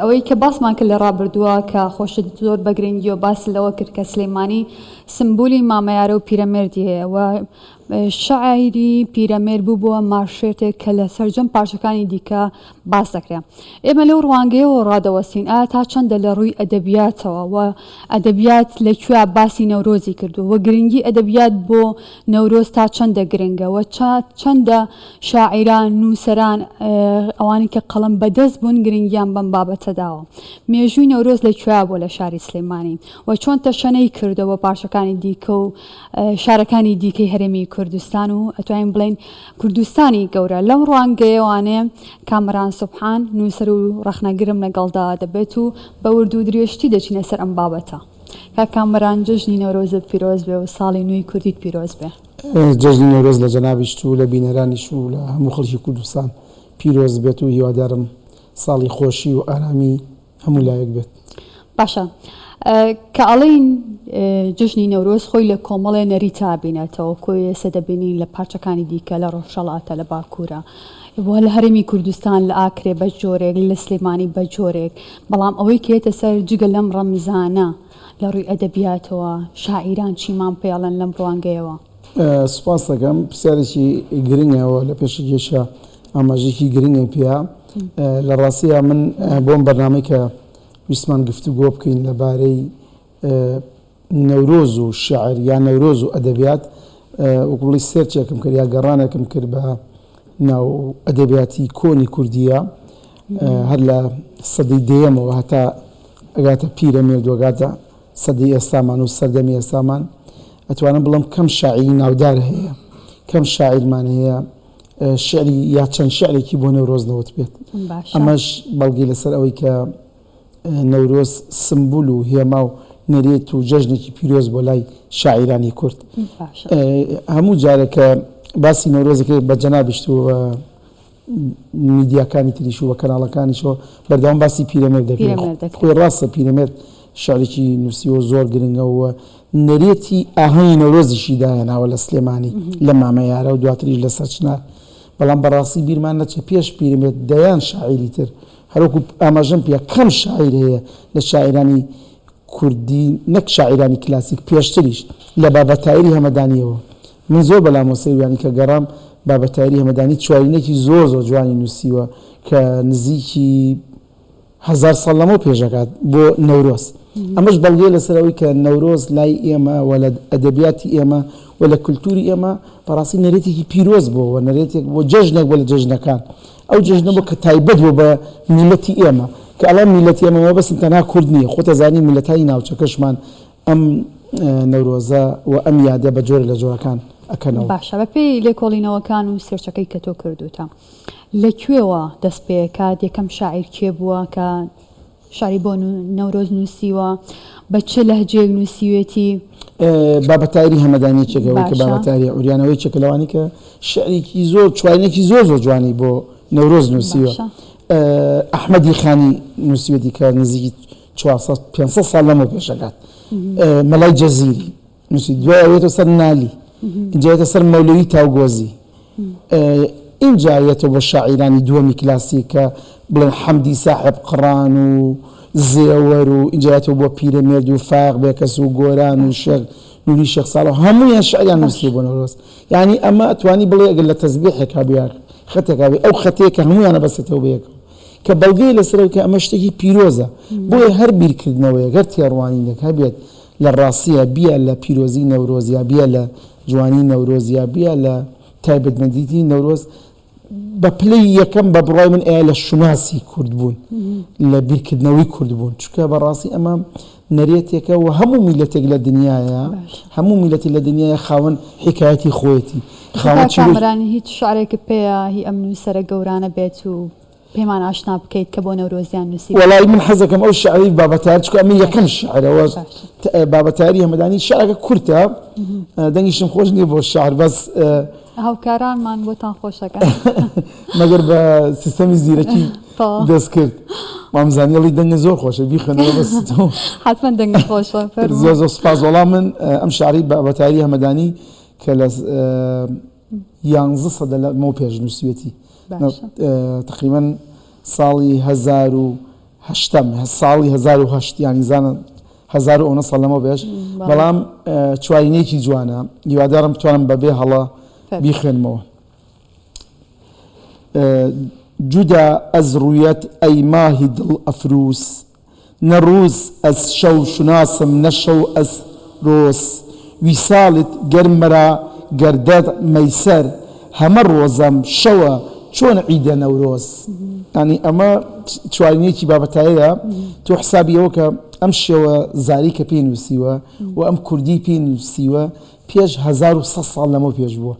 ئەوەی کە باسمان کرد لە ڕابردووە کە خۆشت زۆر بە گرنگی و باس لەوە کرد کە سلەیمانی سمبولی مامەیارە و پیرەمێردی هەیە و شاعیری پیرەمێرد بوو بووە مارشێتێک کە لە سەرجەم پارچەکانی دیکە باس دەکرێت. ئێمە لەو ڕوانگەیەوە ڕادەوەستین ئایا تا چەندە لە ڕووی ئەدەبیاتەوە و ئەدەبیات لەکوێ باسی نەورۆزی کردو و گرنگی ئەدەبیات بۆ نەورۆز تا چەندە گرنگەوە چەندە شاعیران نووسەران ئەوانی کە قەڵەم بەدەست بوون گرنگیان بەم بابەتە داوە. مێژووی نەورۆز لەکوێ بوو لە شاری سلەیمانی و چۆن تەشەنەی کردەوە پارچەکانی دیکە و شارەکانی دیکەی هەرێمی کوردستان و ئەتوانین بڵێن کوردستانی گەورە. لەم ڕوانگەیەوانێ کامەران سوبحان نووسەر و ڕەخنەگرم لەگەڵدا دەبێت و بە ورد و درێژتی دەچینە سەر ئەم بابەتە. کا کامەران جژنی نەورۆزت پیرۆز بێ و ساڵی نوێی کوردیت پیرۆز بێ. جژنی نەورۆز لە جەنابیشت و لە بینەرانیش و لە هەموو خەڵکی کوردستان پیرۆز بێت و هیوادارم ساڵی خۆشی و ئارامی هەموو لایەک بێت. باشە کە ئەڵێن جژنی نەورۆز خۆی لە کۆمەڵێ نەریتا بینێتەوە کۆی ئێستا دەبینین لە پارچەکانی دیکە لە ڕۆژهەڵاتە لە باکوورە بۆ لە هەرێمی کوردستان لە ئاکرێ بە جۆرێک لە سلێمانی بە جۆرێک بەڵام ئەوەی کێتە سەر جگە لەم ڕەمزانە لە ڕووی ئەدەبیاتەوە شاعیران چیمان پێڵەن لەم ڕوانگەیەوە. سوپاس دەکەم پرسیارێکی گرنگەوە لە پێشگەشە ئاماژێکی گرنگی پێیا لە ڕاستیە من بۆم بەرنامەی کە ویسمان گفتوگۆ بکەین لەبارەی نەورۆز و شعر یا نەورۆز و ئەدەبیات وەکوڵی سێرچێکم کرد یا گەڕانێکم کرد بە ناو ئەدەبیاتی کۆنی کوردیە هەر لە سەدەی دێیەمەوە هەتا ئەگاتە پیرەمێرد وەگاتە سەدەی ئێستامان و سەردەمی ئێستامان ئەتوانم بڵم کەم شاعیری ناودار هەیە کەم شاعیرمان هەیە شعری یا چەند شعرێکی بۆ نەورۆز نەوت بێت. ئەمەش بەڵگی لەسەر ئەوەی کە نەورۆز سمبول و هێما و نەرێت و جەژنێکی پیرۆز بۆ لای شاعیرانی کورد. هەموو جارێکە باسی نەورۆزەکە بە جەنابیشت و میدیاکانی تریش و بە کەناڵەکانیشەوە بەردەوام باسی پیرەمێرد دەکرێت. خۆی ڕاستە پیرەمێرد شعرێکی نووسیوە زۆر گرنگەوە نەرێتی ئاهەنگی نەورۆزیشی دایەناوە لە سلێمانی لە مامەیارە و دواتریش لە سەرچنار بەڵام بەڕاستی بیرمان نەچێت پێش پیرەمێرد دەیان شاعیری تر هەروەکو ئاماژەم پێ کەم شاعیر هەیە لە شاعیرانی کوردی نەک شاعیرانی کلاسیک پێشتریش لە بابەتایری هەمەدانیەوە من زۆر بەلام وەسەیوانی کە گەڕام بابەتایری هەمەدانی چوارینێکی زۆر زۆر جوانی نووسیوە کە نزیکی 1000 ساڵ لەمەوە پێشەکات بۆ نەورۆز. ئەمەش بەڵگەی لەسەرەوەی کە نەورۆز لای ئێمە و لە ئەدەبیاتی ئێمە و لە کولتوری ئێمە بەڕاستی نەرێتێکی پیرۆز بووە نەرێتێک بۆ جەژنێک بۆ لە جەژنەکان ئەو جەژنە بۆ کە تایبەت بوو بە میلەتی ئێمە کە ئەڵام میلەتی ئێمەوە بەس تەنها کورد نییە خۆتە زانی میلەتانی ناوچەکەشمان ئەم نەورۆزە و ئەم یادە بە جۆرە لە جۆرەکان ئەکەنەوە. باشە بە پێی لێکۆڵینەوەکان و سێرچەکەی کە تۆ کردوتە لەکوێوە دەست پێکات یەکەم شاعیر کێ بووە کە شاری بۆ نەورۆز نووسیوە بە چه لەهجەیەک نووسیوێتی؟ بابەتایری هەمەدانی چێکەوەی کە بابەتاری ئوریانەوەی چێکەلەوانی کە شعرێکی زۆر چوارینێکی زۆر زۆر جوانی بۆ نەورۆز نووسیوە. ئەحمەدی خانی نووسیوەتی کە نزیکی 500 ساڵ لەمەوە پێشەکات. مەلای جەزیری نووسی دوای ئەوێتە سەر نالی اینجایەتە سەر مەولەوی تاوگۆزی اینجایەتە بۆ شاعیرانی دووەمی کلاسی کە بڵێن حەمدی ساحب قڕان و زێوەر و اینجایەتەوە بۆ پیرەمێرد و فاق بێکەس و گۆران و شێخ نوری شێخ ساڵح هەموویان شعریان نووسی بۆ نەورۆز. یعنی ئەمە ئەتوانی بڵێ ئەگەر لە تەسبیحێکا بێت خەتێکا بێ ئەو خەتەیەکە هەموویانە بەستێتەوە بەیەکەوە کە بەڵگەی لەسەرەوە کە ئەمە شتێکی پیرۆزە بۆیە هەر بیرکردنەوەیە هەر تێڕوانینێک هەبێت لە ڕاستیە بیە لە پیرۆزی نەورۆزیا بیە لە جوانی نەورۆزیا بیە لە تایبەتمەندیتی نەورۆز بە پلەی یەکەم بە بڕای من ئەیە لە شوناسی کورد بوون لە بیرکردنەوەی کورد بوون چونکە بەڕاستی ئەمە نەرێتێکە و هەموو میلەتێک لە دنیاە هەموو میلەتی لە دنیاە خاوەن حکایەتی خۆیەتی کامەرانی هیچ شعرێک پێە هی ئەم نووسەرە گەورانە بێت و پێمان ئاشنا بکەیت کە بۆ نەورۆزیان نووسی. وەڵای من حەزەکەم ئەو شعری بابەتار چکە ئەمە یەکەم شعرەوە بابەتاری هەمەدانی شعرەکە کورتە دەنگیشم خۆش نییە بۆ شعر بەس هاوکارانمان بۆتان خۆشەکە مەگەر بە سیستەمی زیرەکی دەست کرد مامزانیڵی دەنگە زۆر خۆشە بیخەنەوە بەس حتمما دەنگە خۆشە زۆر زۆر سپاس. وەڵام من ئەم شعری بابەتاری هەمەدانی کە لە 11 سەدە لەمەوە پێش نووسیوێتی تقریبا ساڵی 1000 و هەشتم ساڵی 1970 ینی زانە 1970 لەمە بێش بەڵام چوارینەیەکی جوانە هیوادارم بتوانم بەبێ هەڵە بیخوێنمەوە. جودا ئەز ڕوویەت ئەی ماهی دڵ ئەفروس نەڕووز ئەس شەو شوناسم نەشەو ئەس ڕۆس ویساڵت گەرمەرا گەردەت مەیسەر هەمە ڕۆزەم شەوە چۆن عیدە نەورۆز. ینی ئەمە چوارینەیەکی بابەتایەیە تۆ حسابیەوە کە ئەم شێوە زاری کە پێی نووسیوە و ئەم کوردی پێی نووسیوە پێش 1900 ساڵ لەمە پێش بووە.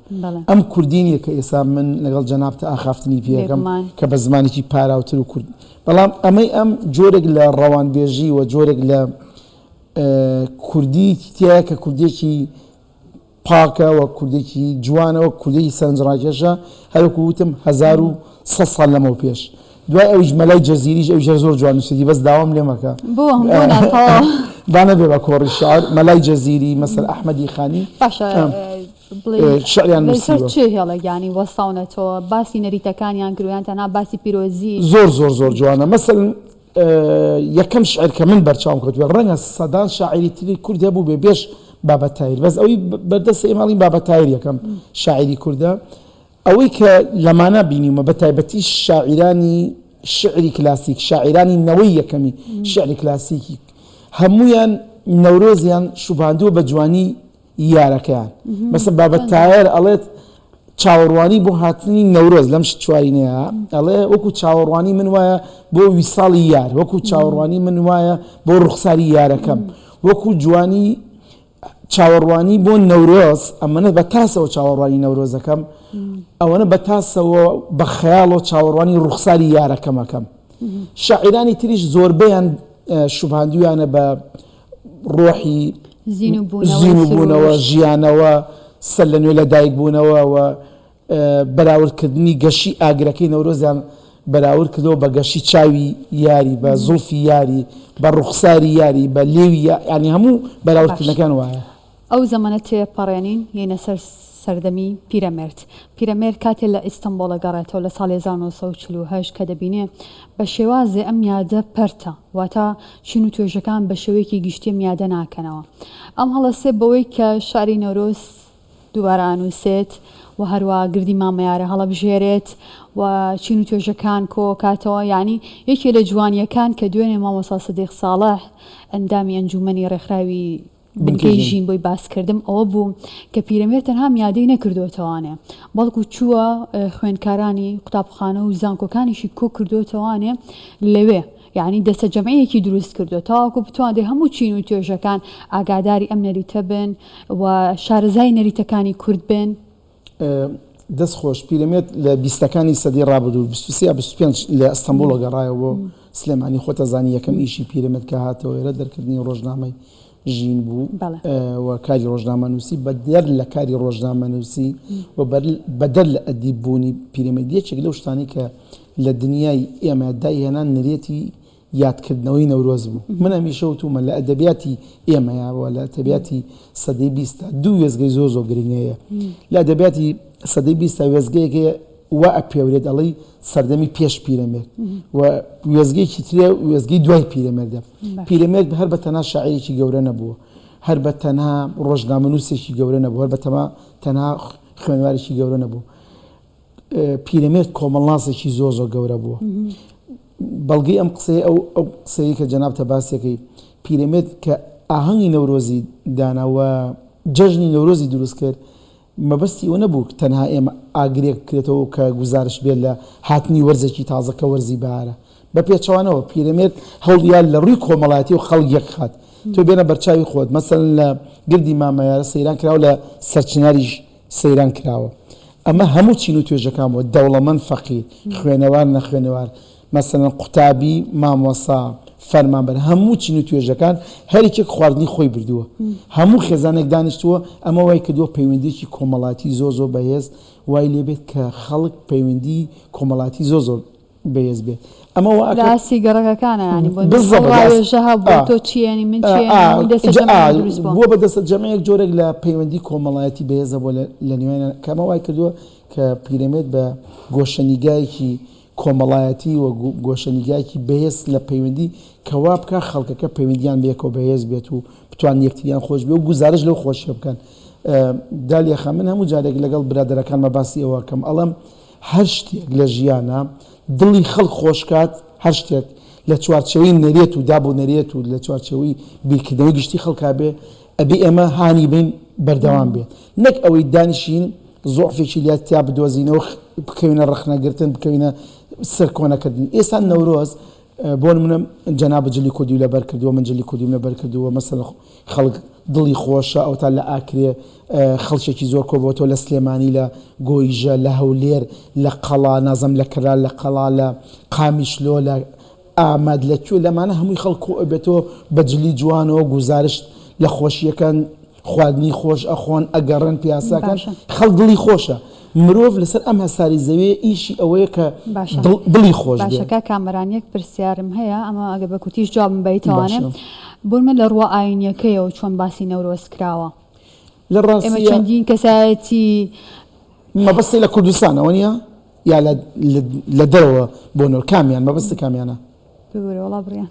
ئەم کوردینیە کە ئێستا من لەگەڵ جەنابتە ئاخافتنی پێەکەم کە بە زمانێکی پاراوتر و کورد بەڵام ئەمەی ئەم جۆرێک لە ڕەوانبێژی و جۆرێک لە کوردی تایە کە کوردێکی پاکە و کوردێکی جوانەوە کوردێکی سەرنجڕاکێشە هەروەکو وتم 1900 ساڵ لەمە پێش. دوای ئەویش مەلای جەزیریش ئەویش زۆر جوان نووسیدی بەس داوام لێ مەکە دانەبێ بە کۆڕی شعر مەلای جەزیری مەسەل ئەحمەدی خانی شعریان چێ هێڵەگیانی وەساونەتەوە باسی نەریتەکانیان کرویان تەنها باسی پیرۆزی زۆر جوانە. مەسەل یەکەم شعر کە من بەرچاوم کەوتوێ ڕەنگە سەدان شاعری تری کورد هەبوو بێ بێش بابەت تایر بەس ئەوەی بەردەست ئێماڵی بابەت تایر یەکەم شاعری کوردە ئەوەی کە لەمانە بینیمە بە تایبەتی شاعرانی شعری کلاسیک شاعرانی نەوەی یەکەمی شعری کلاسیکی هەمویان نەورۆزیان شوباندووە بە جوانی یارەکەیان. مەسەڵەن بابەت تایر ئەڵێت چاوەڕوانی بۆ هاتنی نەورۆز لەم چوارینەیە ئەڵێ وەکو چاوەڕوانی من وایە بۆ ویساڵی یار وەکو چاوەڕوانی من وایە بۆ ڕوخساری یارەکەم وەکو جوانی چاوەڕوانی بۆ نەورۆز ئەمەنە بە تاسەوە چاوەڕوانی نەورۆزەکەم ئەوەنە بە تاسەوە بە خەیاڵ و چاوەڕوانی ڕوخساری یارەکەمەکەم. شاعرانی تریش زۆربەیان شوباندویانە بە ڕۆحی زیینبوونەوە ژیانەوە سەر لە نوێ لە دایک بوونەوە و بەراوردکردنی گەشی ئاگرەکەی نەورۆزیان بەراورد کردەوە بە گەشی چاوی یاری بە زولفی یاری بە ڕوخساری یاری بە لێوی ینی هەموو بەراوردکردنەکان وایە. ئەو زەمانە تێپەڕێنین یەنە سەر سەردەمی پیرەمێرد کاتێ لە ئیستانبوڵە گەڕێتەوە لە ساڵی 1940 کە دەبینێ بە شێوازێ ئەم یادە پەرتە واتە چین و توێژەکان بە شێوەیەکی گشتی میادە ناکەنەوە. ئەم هەڵەسێ بەوەی کە شاری نەورۆز دووبارە ئانووسێت و هەروە گردی مامەیارە هەڵەبژێرێت و چین و توێژەکان کۆکاتەوە یعنی یەکێ لە جوانیەکان کە دوێنێ مامۆستا سەدیق ساڵح ئەندامی ئەنجومەنی ڕێکخراوی بنکەیژین بۆی باسکردم ئەوە بوو کە پیرەمێرد تەنها میادەی نەکردوتەوانێ بەڵکو چووە خوێندکارانی قوتابخانە و زانکۆکانیشی کۆ کردوتەوانێ لەوێ یعنی دەستە جەمعەیەکی دروست کردو تاوەکو بتوانێت هەموو چین و توێژەکان ئاگاداری ئەم نەریتە بن و شارەزای نەریتەکانی کورد بن. دەست خۆش پیرەمێرد لە 20ەکانی سەدەی ڕابردوو 25 لە ئەستەمبوڵ گەڕایەوە بۆ سلێمانی خۆتە زانی یەکەم ئیشی پیرەمێرد کە هاتەوە ئێرە دەرکردنی ڕۆژنامەی ژین بوو و کاری ڕۆژنامە نووسی بە دەر لە کاری ڕۆژنامە نووسی و بەدەر لە ئەدیب بوونی پیرەمێرد یەکێک لەو شتانی کە لە دنیای ئێمە داهێنان نرێتی یادکردنەوەی نەورۆز بوو. من هەمیشە وتومە لە ئەدەبیاتی ئێمەیەوە لە ئەدەبیاتی سەدەی 20 دوو وێزگەی زۆر گرنگەیە. لە ئەدەبیاتی سەدەی 20 وێزگەیەکە وا ئەپێورێت ئەڵی سەردەمی پێش پیرەمێرد و وێزگەیەکی ترێ وێزگەی دوای پیرەمێردە. پیرەمێرد هەر بە تەنها شاعیرێکی گەورە نەبووە هەر بە تەنها ڕۆژنامەنووسێکی گەورە نەبوو هەر بە تەنها خوێنوارێکی گەورە نەبوو. پیرەمێرد کۆمەڵناسێکی زۆر گەورە بووە. بەڵگەی ئەم قسەیە ئەو قسەیە کە جەنابتە باسیەکەی پیرەمێرد کە ئاهەنگی نەورۆزی داناوە جەژنی نەورۆزی دروست کرد مەبەستی ئەوە نەبوو تەنها ئێمە ئاگرێک کرێتەوە کە گوزارش بێت لە هاتنی وەرزێکی تازەکە وەرزی بەهارە بە پێچەوانەوە پیرەمێرد هەوڵیان لە ڕووی کۆمەڵایەتی و خەڵک یەک خات تۆ بێنە بەرچاوی خۆت مەسەڵەن لە گردی مامەیارە سەیران کراوە لە سەرچیناریش سەیران کراوە. ئەمە هەموو چین و توێژەکان بووە دەوڵەمەند فەقیر خوێنەوار نەخوێنەوار مەسەڵەن قوتابی مامۆسا فەرمانبەر هەموو چین و توێژەکان هەرێکێک خواردنی خۆی بردووە هەموو خێزانێک دانیشتووە ئەمە وای کردووە پەیوەندیی کۆمەڵاتی زۆر بەهێز وای لێبێت کە خەڵک پەیوەندی کۆمەڵاتی زۆر بەهێز بێت. ئەمە راسی گەڕەکەکانە بۆ بەدەستە جەمەیەک جۆرێک لە پەیوەندی کۆمەڵایەتی بەهێزە بۆ لە نێوان کەمە وای کردووە کە پیرەمێرد بە گۆشەنیگایەکی کۆمەڵایەتی و گۆشەنیگایکی بەهێز لە پەیوەندی کەوا بکە خەڵکەکە پەیوەندیان بێکەوە بەهێز بێت و بتوان یەکتریان خۆش بێ و گوزارش لەو خۆشیە بکەن. دالێخە من هەموو جارێک لەگەڵ برادەرەکانمە باسی ئەوەکەم ئەڵەم هەر شتێک لە ژیانە دڵی خەڵک خۆشکات، هەر شتێک لە چوارچەوەی نەرێت و دابوو نەرێت و لە چوارچەوەی بیرکردنەوەی گشتی خەڵکا بێ ئەبێ ئێمە هانی بین بەردەوام بێت، نەک ئەوەی دانیشین زۆعفێکی لات تا بدۆزینەوە بکەوینە ڕخنەگرتن بکەوینە سەر کۆنەکردن. ئێستا نەورۆز بۆ نمونە جەناب جلی کودی لەبەر کردووە، من جلی کودیم لەبەر کردووە، مەسەڵەن خەڵک دڵی خۆشە ئەو تا لە ئاکرێ خەڵکێکی زۆر کۆبەوەتەوە لە سلێمانی لە گۆیژە لە هەولێر لە قەڵا نازەم لە کرا لە قەڵا لە قامیشلۆ لە ئاماد لەکوێ لەمانە هەمووی خەڵک بێتەوە بەجلی جوانەوە گوزارش لە خۆشیەکان خواردنی خۆش ئەخۆن ئەگەڕێن پیاساکان خەڵک دڵی خۆشە. مرۆڤ لەسەر ئەم هەساری زەوێ ئیشی ئەوەیە کە دڵی خۆش باشەکە کامەرانیەک پرسیارم هەیە ئەمە ئەگە بە کوتیش جوابم بیتوانێت بۆمە لە ڕوە ئاینیەکەیەوە چۆن باسی نەورۆز کراوە لە ڕاستی ئێمە چەندین کەسایەتی مەبەستی لە کوردستانەوە نیە یا لە دەرەوە بۆ نۆر کامیان مەبەستی کامیانە بگورە وەڵا بڕیان